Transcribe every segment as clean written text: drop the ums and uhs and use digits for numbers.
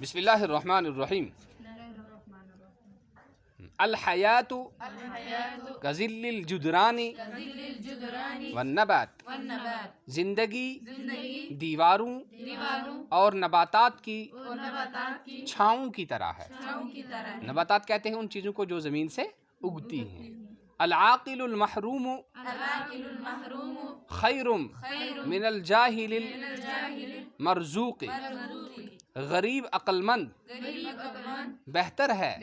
بسم اللہ الرحمن الرحیم۔ الحیات کظل الجدران والنبات، زندگی دیواروں اور نباتات کی چھاؤں کی طرح ہے۔ نباتات کہتے ہیں ان چیزوں کو جو زمین سے اگتی ہیں۔ العاقل المحروم خیر من الجاہل المرزوق، غریب عقل مند بہتر ہے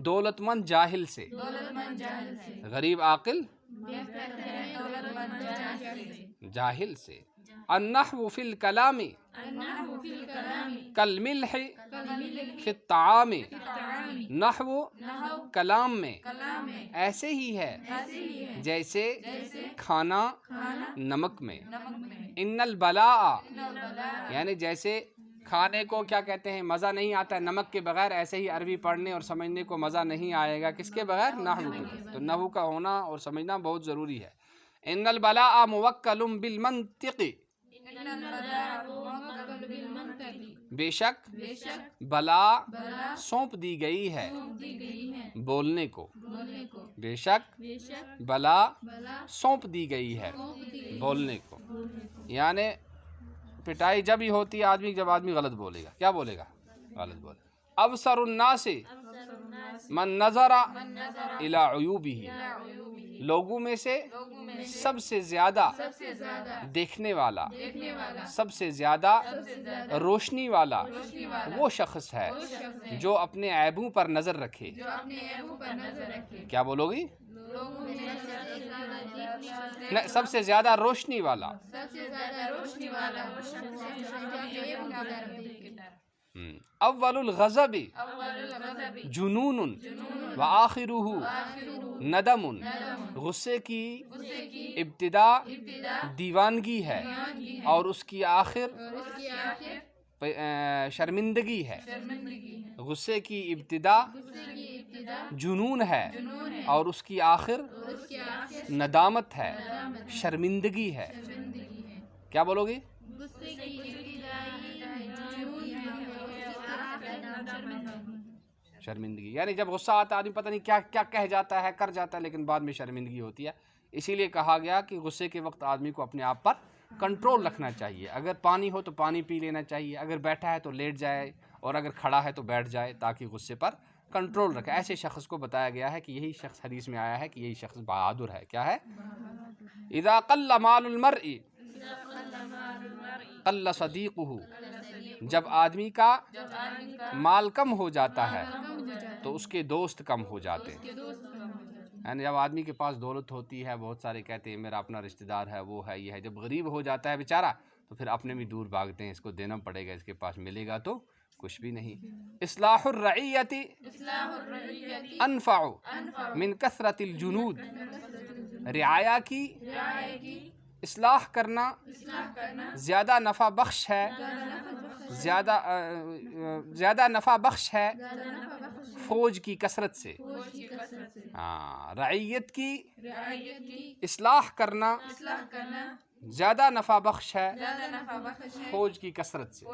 دولت مند جاہل سے۔ غریب عاقل جاہل سے۔ النحو فی الکلام کالملح فی الطعام، نحو کلام میں ایسے ہی ہے جیسے کھانا نمک میں۔ ان البلاء، یعنی جیسے کھانے کو کیا کہتے ہیں مزہ نہیں آتا ہے نمک کے بغیر، ایسے ہی عربی پڑھنے اور سمجھنے کو مزہ نہیں آئے گا کس کے بغیر؟ نحو کے۔ تو نحو کا ہونا اور سمجھنا بہت ضروری ہے۔ ان البلاء موکل بالمنطق، بے شک بلا سونپ دی گئی ہے بولنے کو۔ بے شک بلا سونپ دی گئی ہے بولنے کو، یعنی پٹائی جب ہی ہوتی ہے جب آدمی غلط بولے گا۔ کیا بولے گا؟ غلط بولے گا۔ ابصر الناس من نظر الی عیوبہ، لوگوں میں سے سب سے زیادہ دیکھنے والا، سب سے زیادہ روشنی والا وہ شخص ہے جو اپنے عیبوں پر نظر رکھے۔ کیا بولو گی؟ سب سے زیادہ روشنی والا۔ اول الغضب جنون وآخرہ ندم، غصے کی ابتدا دیوانگی ہے اور اس کی آخر شرمندگی ہے۔ غصے کی ابتدا جنون ہے اور اس کی آخر ندامت ہے، شرمندگی ہے۔ کیا بولو گی؟ شرمندگی، یعنی جب غصہ آتا ہے آدمی پتہ نہیں کیا کیا کہہ جاتا ہے، کر جاتا ہے، لیکن بعد میں شرمندگی ہوتی ہے۔ اسی لیے کہا گیا کہ غصے کے وقت آدمی کو اپنے آپ پر کنٹرول رکھنا چاہیے۔ اگر پانی ہو تو پانی پی لینا چاہیے، اگر بیٹھا ہے تو لیٹ جائے، اور اگر کھڑا ہے تو بیٹھ جائے، تاکہ غصے پر کنٹرول رکھے۔ ایسے شخص کو بتایا گیا ہے کہ یہی شخص، حدیث میں آیا ہے کہ یہی شخص بہادر ہے۔ کیا ہے؟ اذا قل مال المرء قل صدیقہ، جب آدمی کا مال کم ہو جاتا ہے تو اس کے دوست کم ہو جاتے ہیں۔ یعنی جب آدمی کے پاس دولت ہوتی ہے، بہت سارے کہتے ہیں میرا اپنا رشتہ دار ہے، وہ ہے، یہ ہے۔ جب غریب ہو جاتا ہے بیچارہ تو پھر اپنے بھی دور بھاگتے ہیں، اس کو دینا پڑے گا، اس کے پاس ملے گا تو کچھ بھی نہیں۔ اصلاح الرعیت انفع من کثرت الجنود، رعایا کی اصلاح کرنا زیادہ نفع بخش ہے، زیادہ نفع بخش ہے فوج کی کثرت سے۔ رعیت کی اصلاح کرنا زیادہ نفع بخش ہے فوج کی کثرت سے۔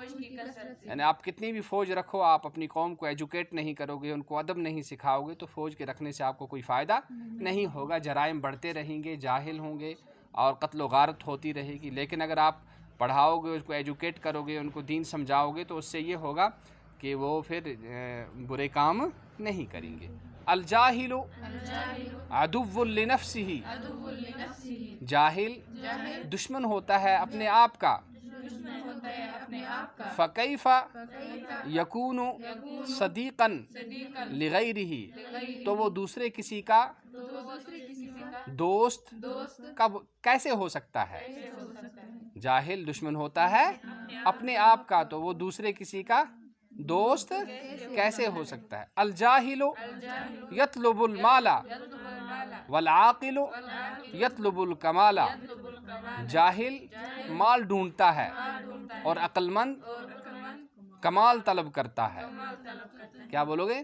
یعنی آپ کتنی بھی فوج رکھو، آپ اپنی قوم کو ایجوکیٹ نہیں کرو گے، ان کو ادب نہیں سکھاؤ گے، تو فوج کے رکھنے سے آپ کو کوئی فائدہ نہیں ہوگا۔ جرائم بڑھتے رہیں گے، جاہل ہوں گے اور قتل و غارت ہوتی رہے گی۔ لیکن اگر آپ پڑھاؤ گے، اس کو ایجوکیٹ کرو گے، ان کو دین سمجھاؤ گے، تو اس سے یہ ہوگا کہ وہ پھر برے کام نہیں کریں گے۔ الجاہل عدو لنفسہ، جاہل دشمن ہوتا ہے اپنے آپ کا۔ فکیف یکون صدیقا لغیرہ، تو وہ دوسرے کسی کا دوست کب کیسے ہو سکتا ہے؟ جاہل دشمن ہوتا ہے اپنے آپ کا، تو وہ دوسرے کسی کا دوست کیسے ہو سکتا ہے؟ الجاہل یطلب المال والعاقل یطلب الکمال، جاہل مال ڈھونڈتا ہے اور عقل مند کمال طلب کرتا ہے۔ کیا بولو گے؟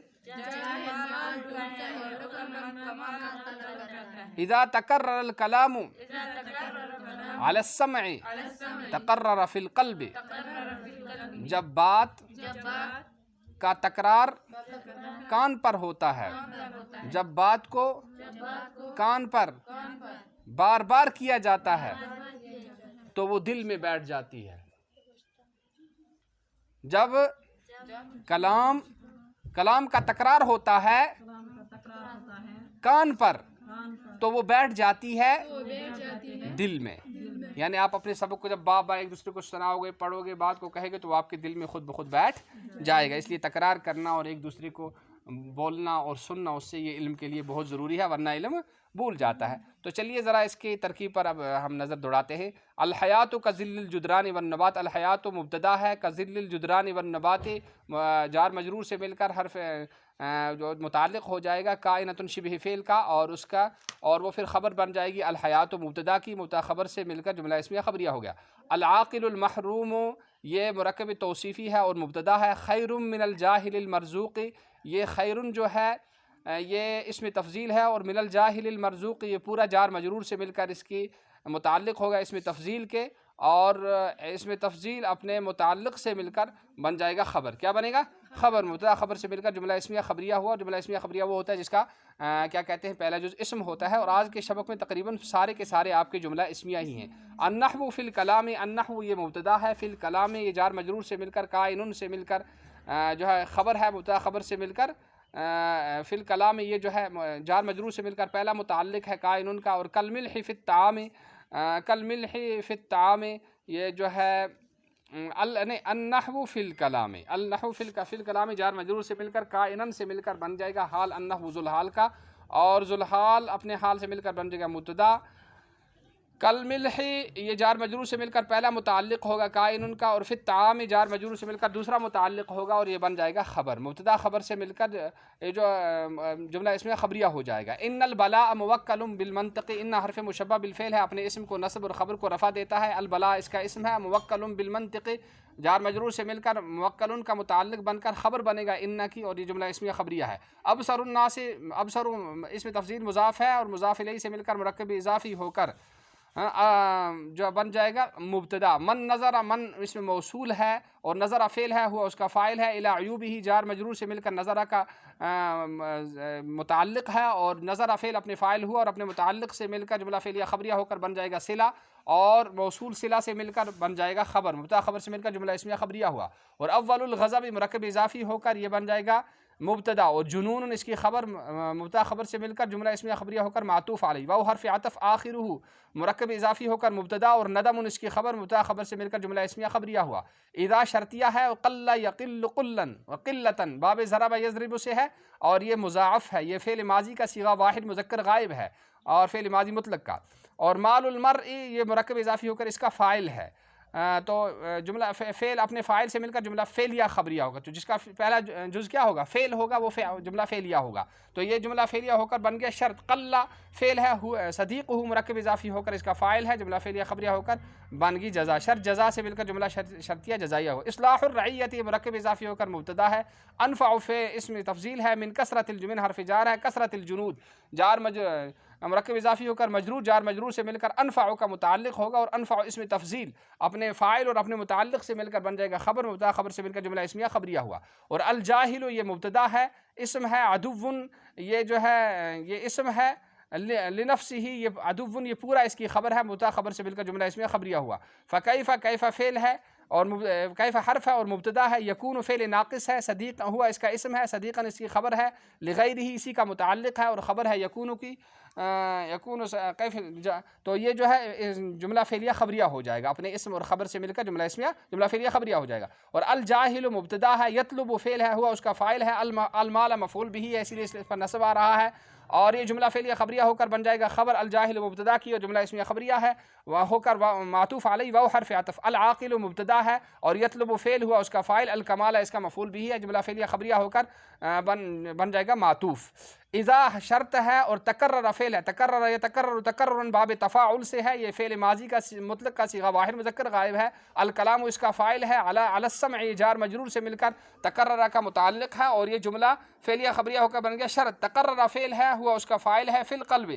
اذا تکرر الکلام علی السمع تقرر فی القلب، جب بات کا تکرار کان پر ہوتا ہے، جب بات کو کان پر بار بار کیا جاتا ہے تو وہ دل میں بیٹھ جاتی ہے۔ جب کلام کا تکرار ہوتا ہے کان پر تو وہ بیٹھ جاتی ہے دل میں۔ یعنی آپ اپنے سبق کو جب بار ایک دوسرے کو سناؤ گے، پڑھو گے، بات کو کہے گے تو وہ آپ کے دل میں خود بخود بیٹھ جائے گا۔ اس لیے تکرار کرنا اور ایک دوسرے کو بولنا اور سننا، اس سے یہ علم کے لیے بہت ضروری ہے، ورنہ علم بھول جاتا ہے۔ تو چلیے ذرا اس کی ترکیب پر اب ہم نظر دوڑاتے ہیں۔ الحیات کظل الجدران والنبات، الحیات مبتدا ہے، کظل الجدران والنبات جار مجرور سے مل کر حرف جو متعلق ہو جائے گا کائنۃ شبہ فعل کا، اور اس کا اور وہ پھر خبر بن جائے گی الحیات مبتدا کی، مبتدا خبر سے مل کر جملہ اسمیہ خبریہ ہو گیا۔ العاقل المحروم یہ مرکب توصیفی ہے اور مبتدا ہے۔ خیر من الجاہل المرزوق، یہ خیرن جو ہے یہ اسم تفضیل ہے، اور من الجاہل المرزوق یہ پورا جار مجرور سے مل کر اس کی متعلق ہوگا اسم تفضیل کے، اور اسم تفضیل اپنے متعلق سے مل کر بن جائے گا خبر۔ کیا بنے گا؟ خبر۔ مبتدا خبر سے مل کر جملہ اسمیہ خبریہ ہوا، اور جملہ اسمیہ خبریہ وہ ہوتا ہے جس کا کیا کہتے ہیں پہلا جز اسم ہوتا ہے، اور آج کے سبق میں تقریباً سارے کے سارے آپ کے جملہ اسمیہ ہی ہیں۔ النحو فی الکلام، النحو یہ مبتدا ہے، فی الکلام یہ جار مجرور سے مل کر کائن سے مل کر جو ہے خبر ہے، مبتدا خبر سے مل کر فی الکلام یہ جو ہے جار مجرور سے مل کر پہلا متعلق ہے کائن کا، اور کالملح فی الطعام، کالملح فی الطعام یہ جو ہے النحو فی الکلام، النحو فی الکلام جار مجرور سے مل کر کائنن سے مل کر بن جائے گا حال النحو ذوالحال کا، اور ذوالحال اپنے حال سے مل کر بن جائے گا مبتدا۔ کالملح یہ جار مجرور سے مل کر پہلا متعلق ہوگا کائن کا، اور فی الطعام جار مجرور سے مل کر دوسرا متعلق ہوگا، اور یہ بن جائے گا خبر۔ مبتدا خبر سے مل کر یہ جو جملہ اسمیہ خبریہ ہو جائے گا۔ ان البلاء موکل بالمنطق، ان حرف مشبہ بالفعل ہے، اپنے اسم کو نصب اور خبر کو رفع دیتا ہے۔ البلاء اس کا اسم ہے، موکل بالمنطق جار مجرور سے مل کر موکل کا متعلق بن کر خبر بنے گا ان کی، اور یہ جملہ اسمیہ خبریہ ہے۔ ابصر الناس، ابصر اسم تفضیل مضاف ہے، اور مضاف الیہ سے مل کر مرکب اضافی ہو کر جو بن جائے گا مبتدا۔ من نظر، من اسم موصول ہے اور نظر فعل ہے، ہوا اس کا فاعل ہے۔ الی عیوبہ جار مجرور سے مل کر نظر کا متعلق ہے، اور نظر فعل اپنے فاعل ہوا اور اپنے متعلق سے مل کر جملہ فعلیہ خبریہ ہو کر بن جائے گا صلہ، اور موصول صلہ سے مل کر بن جائے گا خبر۔ مبتدا خبر سے مل کر جملہ اسمیہ خبریہ ہوا، اور اول الغضب مرکب اضافی ہو کر یہ بن جائے گا مبتدا، اور جنون اس کی خبر مبتدا خبر سے مل کر جملہ اسمیہ خبریہ ہو کر معطوف علیہ۔ واو حرف عطف آخرہ مرکب اضافی ہو کر مبتدا، اور ندم اس کی خبر مبتدا خبر سے مل کر جملہ اسمیہ خبریہ ہوا۔ اذا شرطیہ ہے، قل یقل قلا وقلۃ باب ضرب یضرب سے ہے، اور یہ مضاعف ہے، یہ فعل ماضی کا صیغہ واحد مذکر غائب ہے، اور فعل ماضی مطلق کا۔ اور مال المرء یہ مرکب اضافی ہو کر اس کا فاعل ہے، تو جملہ فعل اپنے فاعل سے مل کر جملہ فعلیہ خبریہ ہوگا، تو جس کا پہلا جز کیا ہوگا؟ فعل ہوگا، وہ جملہ فعلیہ ہوگا، تو یہ جملہ فعلیہ ہو کر بن گیا شرط۔ قلّ فعل ہے، صدیق مرکب اضافی ہو کر اس کا فاعل ہے، جملہ فعلیہ خبریہ ہو کر بن گئی جزا، شرط جزا سے مل کر جملہ شرطیہ جزائیہ ہو۔ اصلاح الرعیت یہ مرکب اضافی ہو کر مبتدا ہے۔ انفع اسم تفضیل ہے، من کثرت الجمن حرف جار ہے، کثرت الجنود جار مرکب اضافی ہو کر مجرور، جار مجرور سے مل کر انفع کا متعلق ہوگا، اور انفع اسم تفضیل اپنے فاعل اور اپنے متعلق سے مل کر بن جائے گا خبر، مبتدا خبر سے مل کر جملہ اسمیہ خبریہ ہوا۔ اور الجاہل یہ مبتدا ہے، اسم ہے، عدو یہ جو ہے یہ اسم ہے، لنفسہ یہ عدو یہ پورا اس کی خبر ہے، مبتدا خبر سے مل کر جملہ اسمیہ خبریہ ہوا۔ فکیف کیف فعل ہے، اور کیف حرف ہے اور مبتدا ہے۔ یکون فعل ناقص ہے، صدیق ہوا اس کا اسم ہے، صدیقا اس کی خبر ہے، لغیرہ اسی کا متعلق ہے، اور خبر ہے یکون کی، یکون کیف، تو یہ جو ہے جملہ فعلیہ خبریہ ہو جائے گا، اپنے اسم اور خبر سے مل کر جملہ اسمیہ جملہ فعلیہ خبریہ ہو جائے گا۔ اور الجاہل مبتدا ہے، یطلب فعل ہے، ہوا اس کا فاعل ہے، المال مفعول به ہے، اسی لیے اس پر نصب آ رہا ہے، اور یہ جملہ فعلیہ خبریہ ہو کر بن جائے گا خبر الجاہل مبتدا کی، اور جملہ اسمیہ خبریہ ہے وہ ہو کر معطوف علیہ، واو حرف عطف۔ العاقل مبتدا ہے، اور یطلب فعل ہوا اس کا فاعل، الکمال اس کا مفعول به ہے، جملہ فعلیہ خبریہ ہو کر بن جائے گا معطوف۔ اذا شرط ہے، اور تکرر فعل ہے، تکرر یتکرر تکررا باب تفاعل سے ہے، یہ فعل ماضی کا مطلق کا صیغہ واحد مذکر غائب ہے۔ الکلام اس کا فاعل ہے، علی السمع جار مجرور سے مل کر تکرر کا متعلق ہے، اور یہ جملہ فعلیہ خبریہ ہو کر بن گیا شرط۔ تکرر فعل ہے، ہوا اس کا فاعل ہے، فی القلب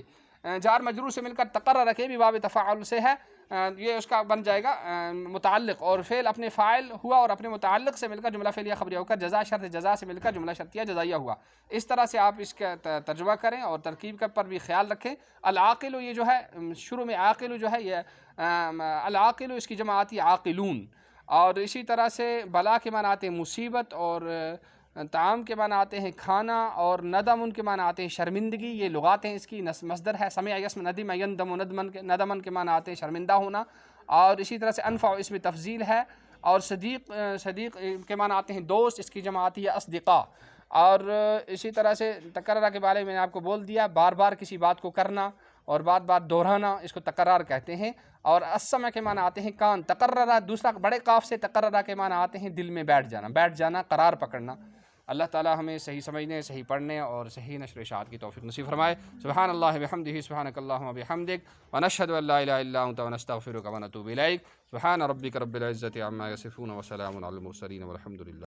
جار مجرور سے مل کر تقرر کے بھی باب تفاعل سے ہے، یہ اس کا بن جائے گا متعلق، اور فعل اپنے فاعل ہوا اور اپنے متعلق سے مل کر جملہ فعلیہ خبریہ ہو کر جزا شرط جزا سے مل کر جملہ شرطیہ جزائیہ ہوا۔ اس طرح سے آپ اس کا ترجمہ کریں اور ترکیب پر بھی خیال رکھیں۔ العاقل یہ جو ہے شروع میں عاقل جو ہے یہ العاقل اس کی جمع آتی ہے عاقلون، اور اسی طرح سے بلا کے معنی آتے ہیں مصیبت، اور طعام کے معنی آتے ہیں کھانا، اور ندم ان کے معنی آتے ہیں شرمندگی۔ یہ لغات ہیں اس کی، مصدر ہے سمع یسم ندم یندم ندمن کے معنی آتے ہیں شرمندہ ہونا، اور اسی طرح سے انفع اس میں تفضیل ہے، اور صدیق کے معنی آتے ہیں دوست، اس کی جمع آتی ہے اصدقاء۔ اور اسی طرح سے تکررہ کے بارے میں نے آپ کو بول دیا، بار بار کسی بات کو کرنا اور بات بات دہرانا، اس کو تکرار کہتے ہیں۔ اور السمع کے معنی آتے ہیں کان، تقررہ دوسرا بڑے قاف سے تقررہ کے معنی آتے ہیں دل میں بیٹھ جانا قرار پکڑنا۔ اللہ تعالی ہمیں صحیح سمجھنے، صحیح پڑھنے اور صحیح نشر و اشاعت کی توفیق نصیب فرمائے۔ سبحان اللہ بحمدہ، سبحانک اللہم بحمدک، ونشہد ان لا الہ الا انت ونستغفرک ونتوب الیک۔ سبحان ربک رب العزۃ عما یصفون وسلام علی المرسلین والحمد للہ۔